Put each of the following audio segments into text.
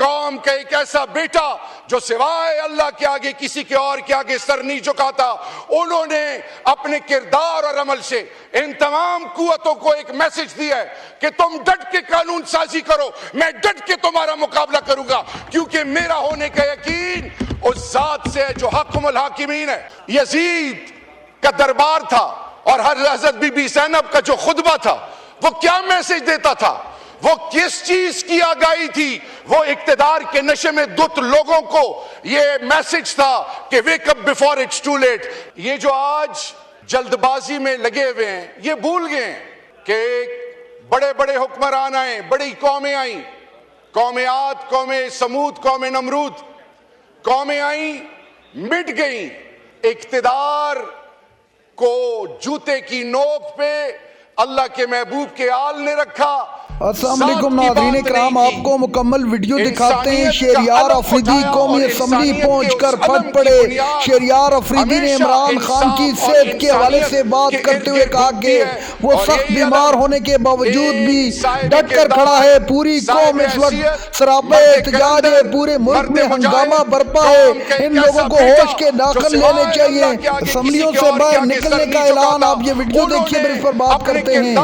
قوم کا ایک ایسا بیٹا جو سوائے اللہ کے آگے کسی کے اور کے آگے سر نہیں جھکاتا، انہوں نے اپنے کردار اور عمل سے ان تمام قوتوں کو ایک میسج دیا ہے کہ تم ڈٹ کے قانون سازی کرو، میں ڈٹ کے تمہارا مقابلہ کروں گا، کیونکہ میرا ہونے کا یقین اس ذات سے ہے جو حکم الحاکمین ہے۔ یزید کا دربار تھا اور حضرت بی بی زینب کا جو خطبہ تھا وہ کیا میسج دیتا تھا؟ وہ کس چیز کی آگاہی تھی؟ وہ اقتدار کے نشے میں دھت لوگوں کو یہ میسج تھا کہ wake up before it's too late۔ یہ جو آج جلد بازی میں لگے ہوئے ہیں یہ بھول گئے ہیں کہ بڑے بڑے حکمران آئیں، بڑی قومیں آئیں، قوم عاد، قوم سمود، قوم نمرود، قومیں آئیں، مٹ گئیں۔ اقتدار کو جوتے کی نوک پہ اللہ کے محبوب کے آل نے رکھا۔ السلام علیکم ناظرین کرام، آپ کو مکمل ویڈیو دکھاتے ہیں۔ شہریار افریدی قومی اسمبلی پہنچ کر پھٹ پڑے۔ شہریار افریدی نے عمران خان کی صحت کے حوالے سے بات کرتے ہوئے کہا کہ وہ سخت بیمار ہونے کے باوجود بھی ڈٹ کر کھڑا ہے۔ پوری قوم اس وقت سراپا احتجاج ہے، پورے ملک میں ہنگامہ برپا ہے۔ ان لوگوں کو ہوش کے داخل لینے چاہیے، اسمبلیوں سے باہر نکلنے کا اعلان۔ آپ یہ ویڈیو دیکھیے، پھر اس پر بات کرتے ہیں۔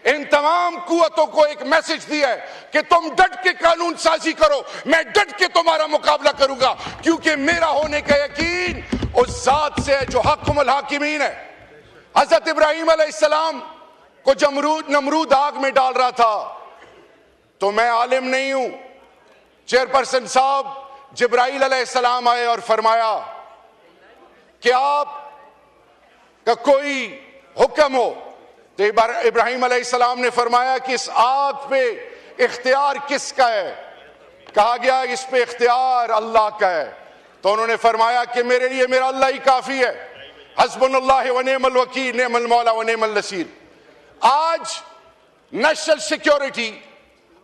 ان تمام قوتوں کو ایک میسج دیا ہے کہ تم ڈٹ کے قانون سازی کرو، میں ڈٹ کے تمہارا مقابلہ کروں گا، کیونکہ میرا ہونے کا یقین اس ذات سے ہے جو حکم الحاکمین ہے۔ حضرت ابراہیم علیہ السلام کو نمرود آگ میں ڈال رہا تھا تو میں عالم نہیں ہوں، چیئرپرسن صاحب جبرائیل علیہ السلام آئے اور فرمایا کہ آپ کا کوئی حکم ہو، تو ابراہیم علیہ السلام نے فرمایا کہ اس آگ پہ اختیار کس کا ہے؟ کہا گیا اس پہ اختیار اللہ کا ہے، تو انہوں نے فرمایا کہ میرے لیے میرا اللہ ہی کافی ہے، حسبنا اللہ و نعم الوکیل، نعم المولا و نعم النصیر۔ آج نیشنل سیکیورٹی،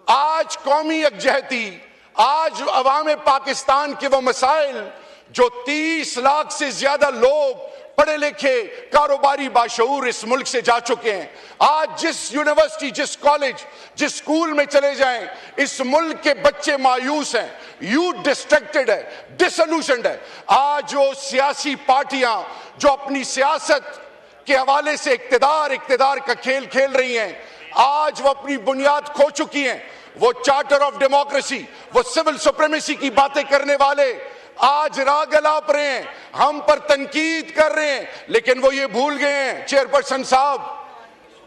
آج قومی یکجہتی، آج عوام پاکستان کے وہ مسائل جو 30 لاکھ سے زیادہ لوگ پڑھے لکھے کاروباری باشعور اس ملک سے جا چکے ہیں، آج جس یونیورسٹی، جس کالج، جس اسکول میں چلے جائیں اس ملک کے بچے مایوس ہیں، یوتھ ڈسٹریکٹڈ ہے، ڈسلوشنڈ ہے۔ آج وہ سیاسی پارٹیاں جو اپنی سیاست کے حوالے سے اقتدار کا کھیل کھیل رہی ہیں، آج وہ اپنی بنیاد کھو چکی ہیں۔ وہ چارٹر آف ڈیموکریسی، وہ سول سپریمیسی کی باتیں کرنے والے آج راگ الاپ رہے ہیں، ہم پر تنقید کر رہے ہیں، لیکن وہ یہ بھول گئے ہیں چیئرپرسن صاحب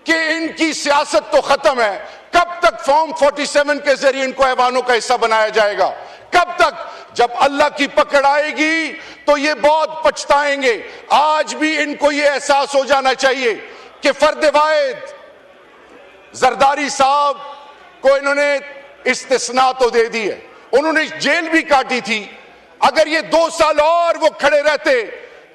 کہ ان کی سیاست تو ختم ہے۔ کب تک فارم 47 کے ذریعے ان کو ایوانوں کا حصہ بنایا جائے گا؟ کب تک؟ جب اللہ کی پکڑ آئے گی تو یہ بہت پچھتائیں گے۔ آج بھی ان کو یہ احساس ہو جانا چاہیے کہ فرد واحد زرداری صاحب کو انہوں نے استثناء تو دے دی ہے، انہوں نے جیل بھی کاٹی تھی، اگر یہ 2 سال اور وہ کھڑے رہتے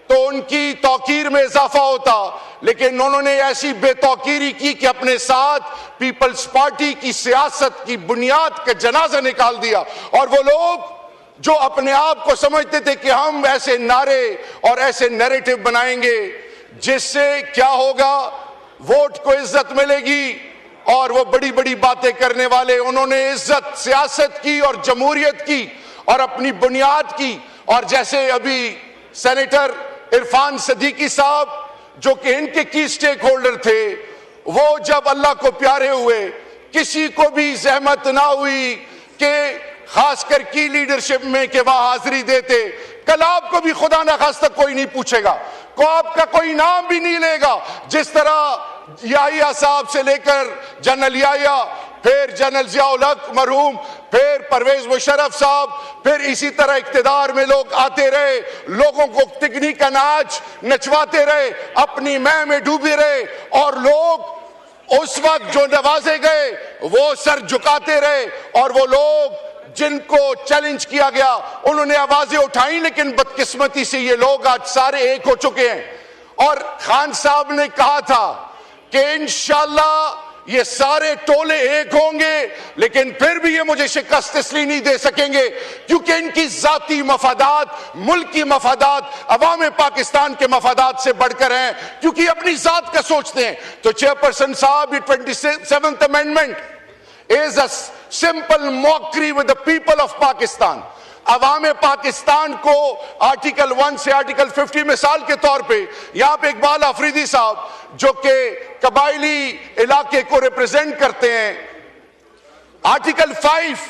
تو ان کی توقیر میں اضافہ ہوتا، لیکن انہوں نے ایسی بے توقیری کی کہ اپنے ساتھ پیپلز پارٹی کی سیاست کی بنیاد کا جنازہ نکال دیا۔ اور وہ لوگ جو اپنے آپ کو سمجھتے تھے کہ ہم ایسے نعرے اور ایسے نیریٹو بنائیں گے جس سے کیا ہوگا، ووٹ کو عزت ملے گی، اور وہ بڑی بڑی باتیں کرنے والے انہوں نے عزت سیاست کی اور جمہوریت کی اور اپنی بنیاد کی۔ اور جیسے ابھی سینیٹر عرفان صدیقی صاحب جو کہ ان کے کی سٹیک ہولڈر تھے، وہ جب اللہ کو پیارے ہوئے، کسی کو بھی زحمت نہ ہوئی کہ خاص کر کی لیڈرشپ میں کہ وہاں حاضری دیتے۔ کل آپ کو بھی خدا نخواستہ کوئی نہیں پوچھے گا، کو آپ کا کوئی نام بھی نہیں لے گا۔ جس طرح یحییٰ صاحب سے لے کر جنرل یحییٰ، پھر جنرل ضیاء الحق مرحوم، پھر پرویز مشرف صاحب، پھر اسی طرح اقتدار میں لوگ آتے رہے، لوگوں کو تکنی کا ناچ نچواتے رہے، اپنی مہ میں ڈوبے رہے، اور لوگ اس وقت جو نوازے گئے وہ سر جھکاتے رہے، اور وہ لوگ جن کو چیلنج کیا گیا انہوں نے آوازیں اٹھائیں، لیکن بدقسمتی سے یہ لوگ آج سارے ایک ہو چکے ہیں۔ اور خان صاحب نے کہا تھا کہ انشاءاللہ یہ سارے ٹولے ایک ہوں گے، لیکن پھر بھی یہ مجھے شکست اس لیے نہیں دے سکیں گے کیونکہ ان کی ذاتی مفادات، ملکی مفادات، عوام پاکستان کے مفادات سے بڑھ کر ہیں، کیونکہ اپنی ذات کا سوچتے ہیں۔ تو چیئرپرسن صاحب، یہ 27th amendment is a simple mockery with the people of Pakistan. عوام پاکستان کو آرٹیکل 1 سے آرٹیکل 50 مثال کے طور پہ یہاں پہ اقبال آفریدی صاحب جو کہ قبائلی علاقے کو ریپرزینٹ کرتے ہیں، آرٹیکل 5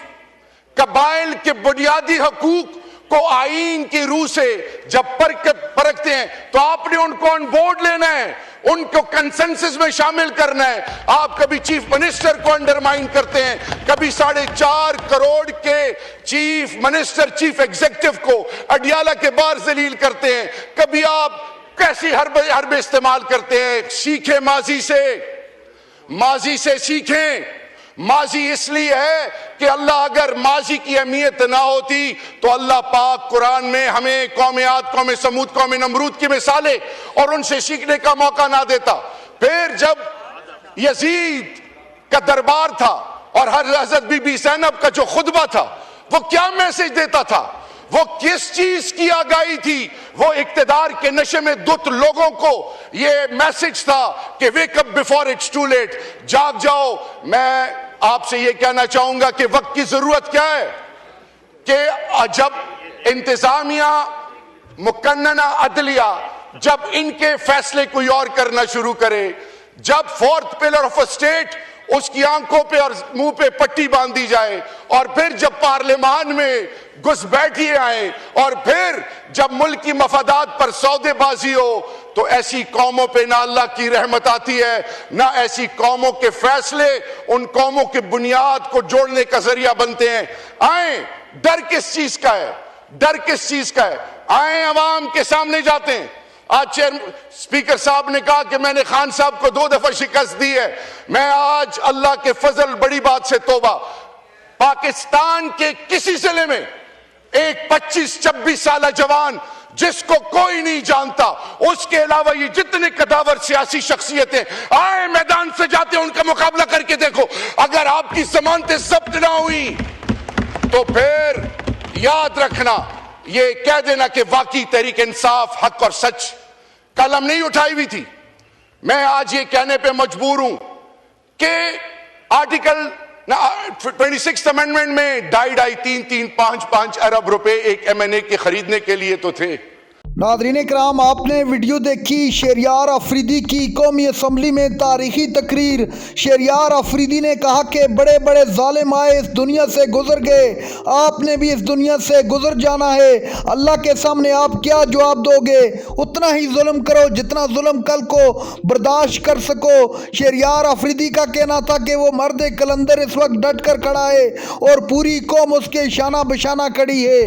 قبائل کے بنیادی حقوق کو آئین کی روح سے جب پرکھتے ہیں تو آپ نے ان کو آن بورڈ لینا ہے، ان کو کنسنسس میں شامل کرنا ہے. آپ کبھی چیف منسٹر کو انڈرمائن کرتے ہیں، کبھی 4.5 کروڑ کے چیف منسٹر چیف ایگزیکٹو کو اڈیالہ کے باہر ذلیل کرتے ہیں، کبھی آپ کیسی حرب استعمال کرتے ہیں. سیکھیں ماضی سے سیکھیں. ماضی اس لیے ہے کہ اللہ اگر ماضی کی اہمیت نہ ہوتی تو اللہ پاک قرآن میں ہمیں قوم عاد، قوم سمود، قوم نمرود کی مثالیں اور ان سے سیکھنے کا موقع نہ دیتا. پھر جب یزید کا دربار تھا اور حضرت بی بی زینب کا جو خطبہ تھا وہ کیا میسج دیتا تھا؟ وہ کس چیز کی آگاہی تھی؟ وہ اقتدار کے نشے میں دھت لوگوں کو یہ میسج تھا کہ wake up before it's too late، جاگ جاؤ. میں آپ سے یہ کہنا چاہوں گا کہ وقت کی ضرورت کیا ہے کہ جب انتظامیہ، مقننہ عدلیہ، جب ان کے فیصلے کوئی اور کرنا شروع کرے، جب 4th pillar of a state اس کی آنکھوں پہ اور منہ پہ پٹی باندھی جائے، اور پھر جب پارلیمان میں گھس بیٹھیے آئیں، اور پھر جب ملک کی مفادات پر سودے بازی ہو، تو ایسی قوموں پہ نہ اللہ کی رحمت آتی ہے، نہ ایسی قوموں کے فیصلے ان قوموں کے بنیاد کو جوڑنے کا ذریعہ بنتے ہیں. آئیں، ڈر کس چیز کا ہے؟ آئیں عوام کے سامنے جاتے ہیں. آج اسپیکر صاحب نے کہا کہ میں نے خان صاحب کو 2 دفعہ شکست دی ہے. میں آج اللہ کے فضل، بڑی بات سے توبہ، پاکستان کے کسی ضلع میں ایک 25-26 سالہ جوان جس کو کوئی نہیں جانتا، اس کے علاوہ یہ جتنے قداور سیاسی شخصیتیں آئے میدان سے جاتے ہیں، ان کا مقابلہ کر کے دیکھو. اگر آپ کی ضمانتیں ضبط نہ ہوئی تو پھر یاد رکھنا، یہ کہہ دینا کہ واقعی تحریک انصاف، حق اور سچ قلم نہیں اٹھائی ہوئی تھی. میں آج یہ کہنے پہ مجبور ہوں کہ آرٹیکل 26th امینڈمنٹ میں 2.5 ارب روپے ایک M&A کے خریدنے کے لیے تو تھے. ناظرین کرام، آپ نے ویڈیو دیکھی شہریار آفریدی کی قومی اسمبلی میں تاریخی تقریر. شہریار آفریدی نے کہا کہ بڑے بڑے ظالم آئے، اس دنیا سے گزر گئے، آپ نے بھی اس دنیا سے گزر جانا ہے. اللہ کے سامنے آپ کیا جواب دو گے؟ اتنا ہی ظلم کرو جتنا ظلم کل کو برداشت کر سکو. شہریار آفریدی کا کہنا تھا کہ وہ مرد کلندر اس وقت ڈٹ کر کھڑا ہے اور پوری قوم اس کے شانہ بشانہ کھڑی ہے.